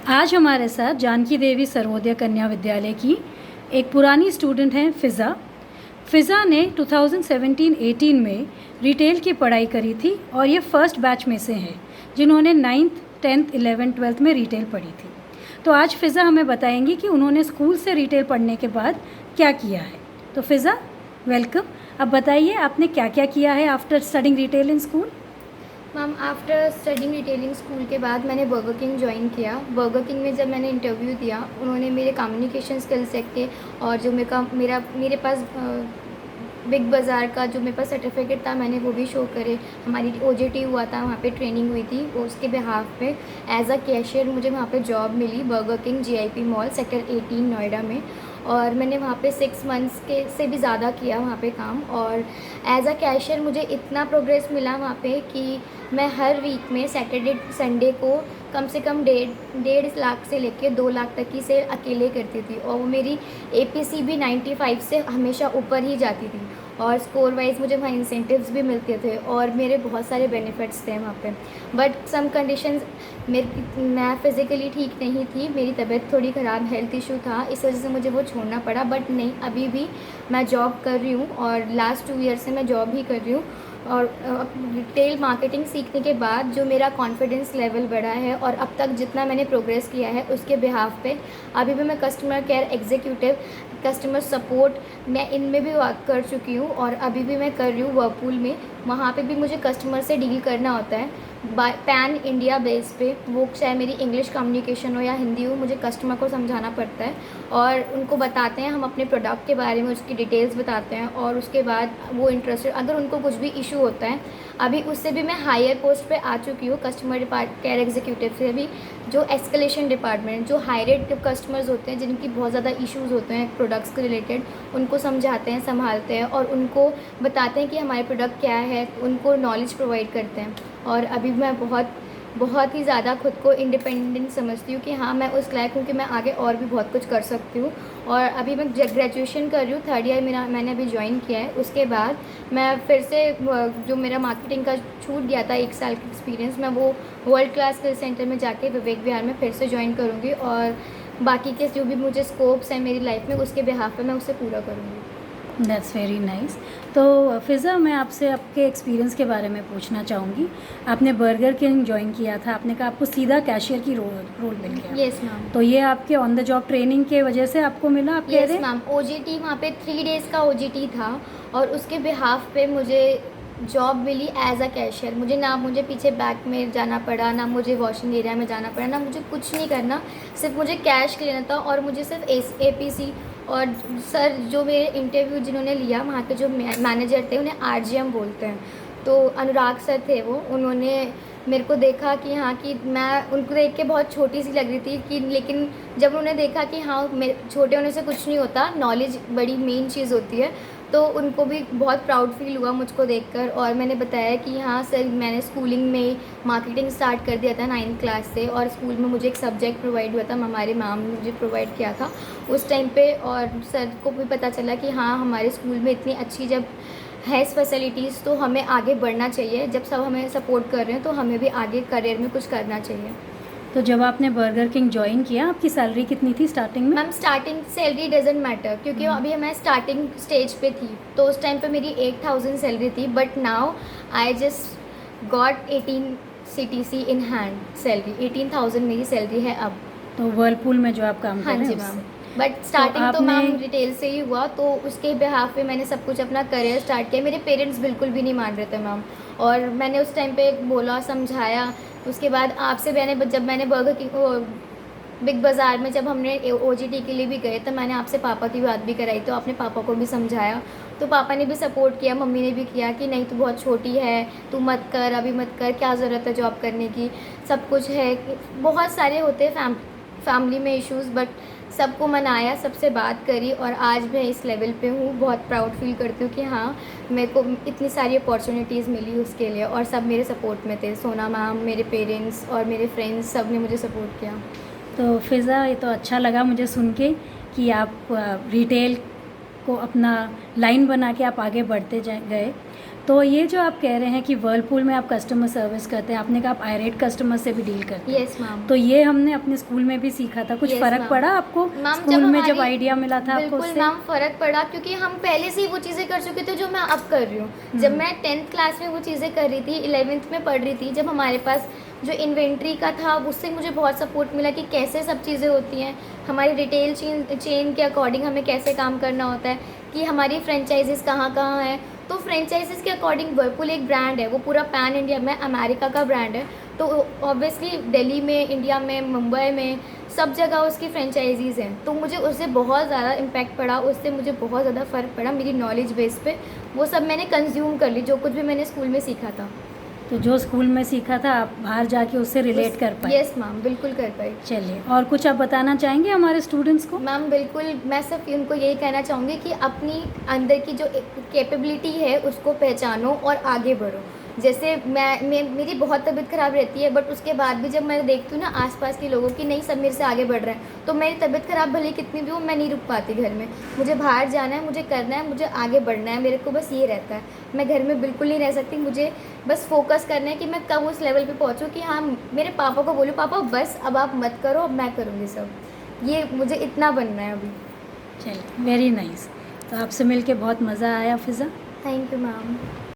आज हमारे साथ जानकी देवी सर्वोदय कन्या विद्यालय की एक पुरानी स्टूडेंट हैं फ़िज़ा। फ़िज़ा ने 2017-18 में रिटेल की पढ़ाई करी थी और ये फर्स्ट बैच में से हैं जिन्होंने 9th 10th 11th 12th में रिटेल पढ़ी थी। तो आज फ़िज़ा हमें बताएंगी कि उन्होंने स्कूल से रिटेल पढ़ने के बाद क्या किया है। तो फ़िज़ा, वेलकम। अब बताइए आपने क्या क्या किया है after studying retail in school. Ma'am, after studying retailing school के बाद मैंने बर्गर किंग ज्वाइन किया। बर्गर किंग में जब मैंने इंटरव्यू दिया, उन्होंने मेरे कम्युनिकेशन स्किल्स देखे और जो मेरे पास बिग बाज़ार का जो मेरे पास सर्टिफिकेट था मैंने वो भी शो करे। हमारी OJT हुआ था, वहाँ पे ट्रेनिंग हुई थी, उसके बिहाफ पे एज अ कैशियर मुझे वहाँ पे जॉब मिली Burger King GIP mall sector 18 Noida में। और मैंने वहाँ पे 6 मंथ्स के से भी ज़्यादा किया वहाँ पे काम। और एज अ कैशियर मुझे इतना प्रोग्रेस मिला वहाँ पे कि मैं हर वीक में सैटरडे संडे को कम से कम 1.5 लाख से लेके 2 लाख तक की सेल अकेले करती थी और वो मेरी APC भी 95 से हमेशा ऊपर ही जाती थी। और स्कोर वाइज मुझे वहाँ इंसेंटिव्स भी मिलते थे और मेरे बहुत सारे बेनिफिट्स थे वहाँ पे। बट सम कंडीशंस मैं फ़िज़िकली ठीक नहीं थी, मेरी तबीयत थोड़ी ख़राब, हेल्थ इशू था, इस वजह से मुझे वो छोड़ना पड़ा। बट नहीं, अभी भी मैं जॉब कर रही हूँ और लास्ट 2 ईयर से मैं जॉब ही कर रही हूँ। और रिटेल मार्केटिंग सीखने के बाद जो मेरा कॉन्फिडेंस लेवल बढ़ा है और अब तक जितना मैंने प्रोग्रेस किया है उसके बिहाफ पे अभी भी मैं customer care executive, customer support मैं इनमें भी वर्क कर चुकी हूँ और अभी भी मैं कर रही हूँ वर्लपूल में। वहाँ पे भी मुझे कस्टमर से डील करना होता है पैन इंडिया बेस पे, वो चाहे मेरी इंग्लिश कम्युनिकेशन हो या हिंदी हो, मुझे कस्टमर को समझाना पड़ता है और उनको बताते हैं हम अपने प्रोडक्ट के बारे में, उसकी डिटेल्स बताते हैं और उसके बाद वो इंटरेस्टेड, अगर उनको कुछ भी इशू होता है, अभी उससे भी मैं हायर पोस्ट पे आ चुकी हूँ कस्टमर केयर एग्जीक्यूटिव से भी, जो एस्केलेशन डिपार्टमेंट, जो हाई रेट कस्टमर्स होते हैं जिनकी बहुत ज़्यादा इश्यूज़ होते हैं प्रोडक्ट्स के रिलेटेड, उनको समझाते हैं, संभालते हैं और उनको बताते हैं कि हमारे प्रोडक्ट क्या है, उनको नॉलेज प्रोवाइड करते हैं। और अभी मैं बहुत ही ज़्यादा खुद को इंडिपेंडेंट समझती हूँ कि हाँ, मैं उस लायक हूँ कि मैं आगे और भी बहुत कुछ कर सकती हूँ। और अभी मैं ग्रेजुएशन कर रही हूँ, 3rd ईयर मैंने अभी ज्वाइन किया है। उसके बाद मैं फिर से जो मेरा मार्केटिंग का छूट गया था 1 साल का एक्सपीरियंस, मैं वो वर्ल्ड क्लास स्किल सेंटर में जाके विवेक विहार में फिर से ज्वाइन करूँगी और बाकी के जो भी मुझे स्कोप्स हैं मेरी लाइफ में उसके बिहाफ पे मैं उसे पूरा करूँगी। That's very nice. तो फ़िज़ा, मैं आपसे आपके एक्सपीरियंस के बारे में पूछना चाहूँगी। आपने बर्गर किंग ज्वाइन किया था, आपने कहा आपको सीधा कैशियर की रोल मिल गया। Yes ma'am. तो ये आपके ऑन द जॉब ट्रेनिंग के वजह से आपको मिला, आप कह रहे हैं? यस मैम, OJT वहाँ पे 3 डेज़ का OJT था और उसके बिहाफ पे मुझे जॉब मिली एज अ कैशियर। मुझे पीछे बैक में जाना पड़ा, ना मुझे वॉशिंग एरिया में जाना पड़ा, ना मुझे कुछ नहीं करना, सिर्फ मुझे कैश लेना था और मुझे सिर्फ APC। और सर जो मेरे इंटरव्यू जिन्होंने लिया वहाँ के जो मैनेजर थे उन्हें RGM बोलते हैं, तो अनुराग सर थे वो, उन्होंने मेरे को देखा कि हाँ, कि मैं उनको देख के बहुत छोटी सी लग रही थी कि, लेकिन जब उन्होंने देखा कि हाँ, छोटे होने से कुछ नहीं होता, नॉलेज बड़ी मेन चीज़ होती है, तो उनको भी बहुत प्राउड फील हुआ मुझको देखकर। और मैंने बताया कि हाँ सर, मैंने स्कूलिंग में मार्केटिंग स्टार्ट कर दिया था 9th क्लास से और स्कूल में मुझे एक सब्जेक्ट प्रोवाइड हुआ था, हमारे मैम ने मुझे प्रोवाइड किया था उस टाइम पे। और सर को भी पता चला कि हाँ, हमारे स्कूल में इतनी अच्छी जब है फैसिलिटीज़ तो हमें आगे बढ़ना चाहिए, जब सब हमें सपोर्ट कर रहे हैं तो हमें भी आगे करियर में कुछ करना चाहिए। तो जब आपने बर्गर किंग ज्वाइन किया, आपकी सैलरी कितनी थी स्टार्टिंग में? Ma'am, starting salary doesn't matter क्योंकि अभी मैं स्टार्टिंग स्टेज पे थी, तो उस टाइम पे मेरी 8,000 सैलरी थी। But now I just got 18 CTC in hand salary, 18,000 मेरी सैलरी है अब। तो वर्लपूल में जो आप काम कर हाँ रहे जी हैं मैम। उससे। बट स्टार्टिंग तो मैम आपने रिटेल से ही हुआ, तो उसके बिहाफ पे मैंने सब कुछ अपना करियर स्टार्ट किया। मेरे पेरेंट्स बिल्कुल भी नहीं मान रहे थे मैम, और मैंने उस टाइम पे बोला, समझाया। उसके बाद आपसे जब मैंने बर्गर की बिग बाज़ार में जब हमने OJT के लिए भी गए तो मैंने आपसे पापा की बात भी कराई, तो आपने पापा को भी समझाया, तो पापा ने भी सपोर्ट किया, मम्मी ने भी किया कि नहीं, तू बहुत छोटी है, तू मत कर, अभी मत कर, क्या ज़रूरत है जॉब करने की, सब कुछ है। बहुत सारे होते हैं फैमिली में इश्यूज़, बट सबको मनाया, सबसे बात करी और आज मैं इस लेवल पे हूँ। बहुत प्राउड फील करती हूँ कि हाँ, मेरे को इतनी सारी अपॉर्चुनिटीज़ मिली उसके लिए और सब मेरे सपोर्ट में थे। सोना मैम, मेरे पेरेंट्स और मेरे फ्रेंड्स, सब ने मुझे सपोर्ट किया। तो फ़िज़ा, ये तो अच्छा लगा मुझे सुन के कि आप रिटेल को अपना लाइन बना के आप आगे बढ़ते गए। तो ये जो आप कह रहे हैं कि वर्लपूल में आप कस्टमर सर्विस करते हैं, आपने कहा आप आयरेट कस्टमर से भी डील करते हैं। Yes ma'am. तो ये हमने अपने स्कूल में भी सीखा था। कुछ Yes, फ़र्क ma'am. पड़ा आपको मैम स्कूल में जब हमारी- आइडिया मिला था आपको बिल्कुल उससे? मैम फ़र्क पड़ा, क्योंकि हम पहले से ही वो चीज़ें कर चुके थे जो मैं अब कर रही हूँ। जब मैं 10th क्लास में वो चीज़ें कर रही थी, 11th में पढ़ रही थी, जब हमारे पास जो इन्वेंट्री का था उससे मुझे बहुत सपोर्ट मिला कि कैसे सब चीज़ें होती हैं, हमारी रिटेल चेन के अकॉर्डिंग हमें कैसे काम करना होता है, कि हमारी फ्रेंचाइजीज़ कहाँ कहाँ हैं। तो फ्रेंचाइजीज़ के अकॉर्डिंग वर्लपूल एक ब्रांड है, वो पूरा पैन इंडिया में अमेरिका का ब्रांड है। तो ऑब्वियसली दिल्ली में, इंडिया में, मुंबई में, सब जगह उसकी फ्रेंचाइजीज़ हैं। तो मुझे उससे बहुत ज़्यादा इम्पैक्ट पड़ा, उससे मुझे बहुत ज़्यादा फ़र्क पड़ा मेरी नॉलेज बेस पे। वो सब मैंने कंज्यूम कर ली, जो कुछ भी मैंने स्कूल में सीखा था। तो जो स्कूल में सीखा था आप बाहर जाके उससे रिलेट कर पाए? यस मैम, बिल्कुल कर पाई। चलिए, और कुछ आप बताना चाहेंगे हमारे स्टूडेंट्स को? मैम बिल्कुल, मैं सिर्फ उनको यही कहना चाहूँगी कि अपनी अंदर की जो कैपेबिलिटी है उसको पहचानो और आगे बढ़ो। जैसे मेरी बहुत तबीयत ख़राब रहती है, बट उसके बाद भी जब मैं देखती हूँ ना आसपास के लोगों की नहीं सब मेरे से आगे बढ़ रहे हैं, तो मेरी तबीयत ख़राब भले कितनी भी हो, मैं नहीं रुक पाती घर में। मुझे बाहर जाना है, मुझे करना है, मुझे आगे बढ़ना है, मेरे को बस ये रहता है। मैं घर में बिल्कुल नहीं रह सकती, मुझे बस फोकस करना है कि मैं कब उस लेवल पे पहुँचूँ कि हाँ, मेरे पापा को बोलूँ पापा बस अब आप मत करो, अब मैं करूँगी सब। ये मुझे इतना बनना है अभी। चलिए, वेरी नाइस। तो आपसे मिलके बहुत मज़ा आया फ़िज़ा। Thank you ma'am.